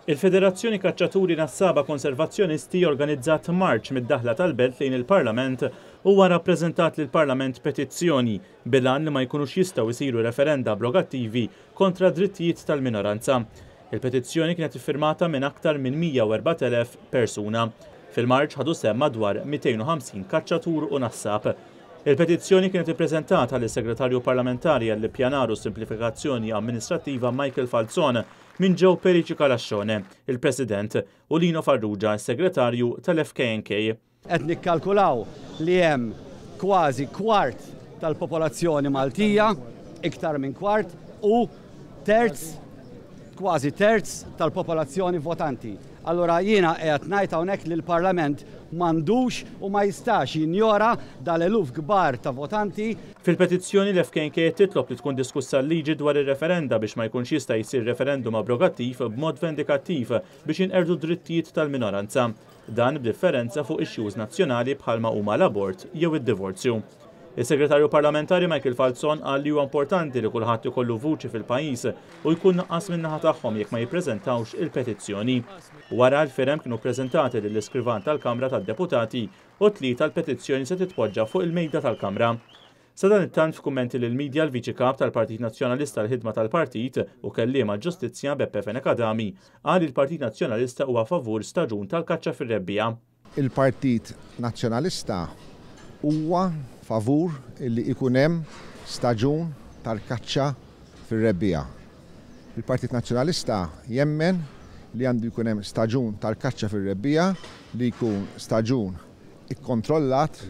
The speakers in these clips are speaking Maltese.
Il-Federazzjoni Kaċċaturi Nassaba Konservazzjonisti organizzat marċ mid-daħla tal-Belt lejn il-Parlament u wara ppreżentat lill-Parlament petizzjoni bil-għan li ma jkunux jistgħu jsiru referenda abrogattivi kontra drittijiet tal-minoranza. Il-petizzjoni kienet iffirmata minn aktar minn 104,000 persuna. Fil-marċ ħadu sehem madwar 250 kaċċatur u nassab. Il-petizzjoni kienet ippreżentata lis segretarju parlamentari għall-ippjanar u simplifikazzjoni amministrattiva Michael Falzon minn ġew Periċi Kalaxxone, il-President, u Lino Farrugia, segretarju tal-FKNK. Qed nikkalkulaw li hemm kważi kwart tal-popolazzjoni Maltija, iktar minn kwart, u kważi terz tal-popolazzjoni votanti. Allura jiena qed ngħid hawnhekk li l-Parlament m'għandux u ma jistax jinjora dal-eluf kbar ta' votanti. Fil-petizzjoni l-FKNK titlob li tkun diskussa l-liġi dwar ir-referenda biex ma jkunx jista' jsir referendum abrogattiv b'mod vendikattiv biex inqerdu drittijiet tal-minoranza. Dan b'differenza fuq issues nazzjonali bħalma huma l-abort jew id-divorzju. Is-Segretarju Parlamentari Michael Falzon qal li huwa importanti li kulħadd ikollu vuċi fil-pajjiż u jkun naqqas min-naħa tagħhom jekk ma jippreżentawx il-petizzjoni. Wara l-firem kienu ppreżentati lill-iskrivan tal-Kamra tad-Deputati u tlieta l-petizzjoni se titpoġġa fuq il-mejda tal-Kamra. Sa dan it-tant f'kummenti lill-midja l-Viċi Kap tal-Partit Nazzjonalista l-ħidma tal-Partit u kelliema ġustizzja Beppe Fenekadami qal li l-Partit Nazzjonalista huwa favur staġun tal-kaċċa fir-Rebbiegħa. Il-Partit Nazzjonalista huwa favur illi ikun hemm staġun tal-kaċċa fir-Rebbiegħa. Il-Partit Nazzjonalista jemmen li għandu jkun hemm staġun tal-kaċċa fir-Rebbiegħa li jkun staġun ikkontrollat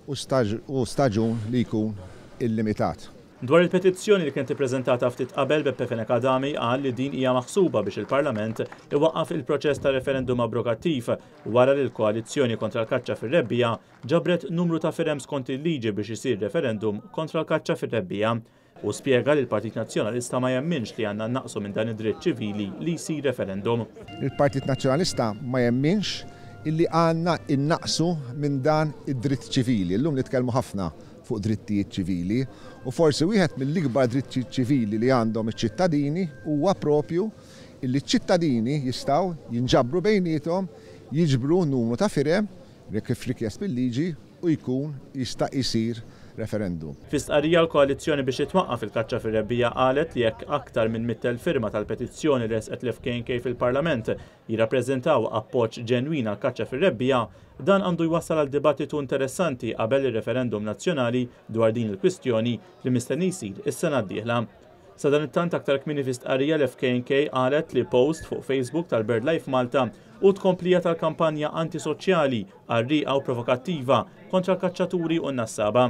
u staġun li jkun illimitat. Dwar il-petizzjoni li kienet ippreżentata ftit qabel Beppe Fenekadami qal li din hija maħsuba biex il-Parlament iwaqqaf il-proċess ta' referendum abrogattiv wara li l-koalizzjoni kontra l-kaċċa fir-Rebbiegħa ġabret numru ta' firem skont il-liġi biex isir referendum kontra l-kaċċa fir-Rebbiegħa u spjega li l-Partit Nazzjonalista ma jemminx li għandna naqsu minn dan id-dritt ċivili li jsir referendum. Il-Partit Nazzjonalista ma jemminx illi għandna innaqsu minn dan id-dritt ċivili. Illum nitkellmu ħafna fuq drittijiet ċivili u forsi wieħed mill-ikbar drittijiet ċivili li għandhom iċ-ċittadini huwa propju illi ċ-ċittadini jistgħu jinġabru bejniethom, jiġbru numru ta' firem kif rikjest bil-liġi u jkun jista' jsir referendum. Fis-stqarrija l-koalizzjoni biex titwaqqaf il-kaċċa fir-Rebbiegħa qalet li jekk aktar minn 100,000 firma tal-petizzjoni li resqet l-FKNK fil-Parlament jirrappreżentaw appoġġ ġenwin għall-kaċċa fir-Rebbiegħa, dan għandu jwassal għal dibattitu interessanti qabel ir-referendum nazzjonali dwar din il-kwistjoni li mistenni jsir is-sena d-dieħla. Sa dan it-tant aktar kmieni fis-stqarrija l-FKNK qalet li post fuq Facebook tal-BirdLife Malta u tkomplija tal-kampanja antisoċjali għarrieqa u provokattiva kontra l-kaċċaturi u n-nassaba.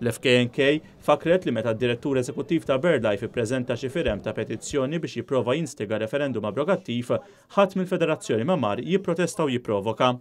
L-FKNK fakret li meta d-direttur eżekuttiv ta' BirdLife ippreżenta xi firem ta' petizzjoni biex jipprova jinstiga referendum abrogattiv, ħadd mill-Federazzjoni Mamar jipprotesta u jipprovoka.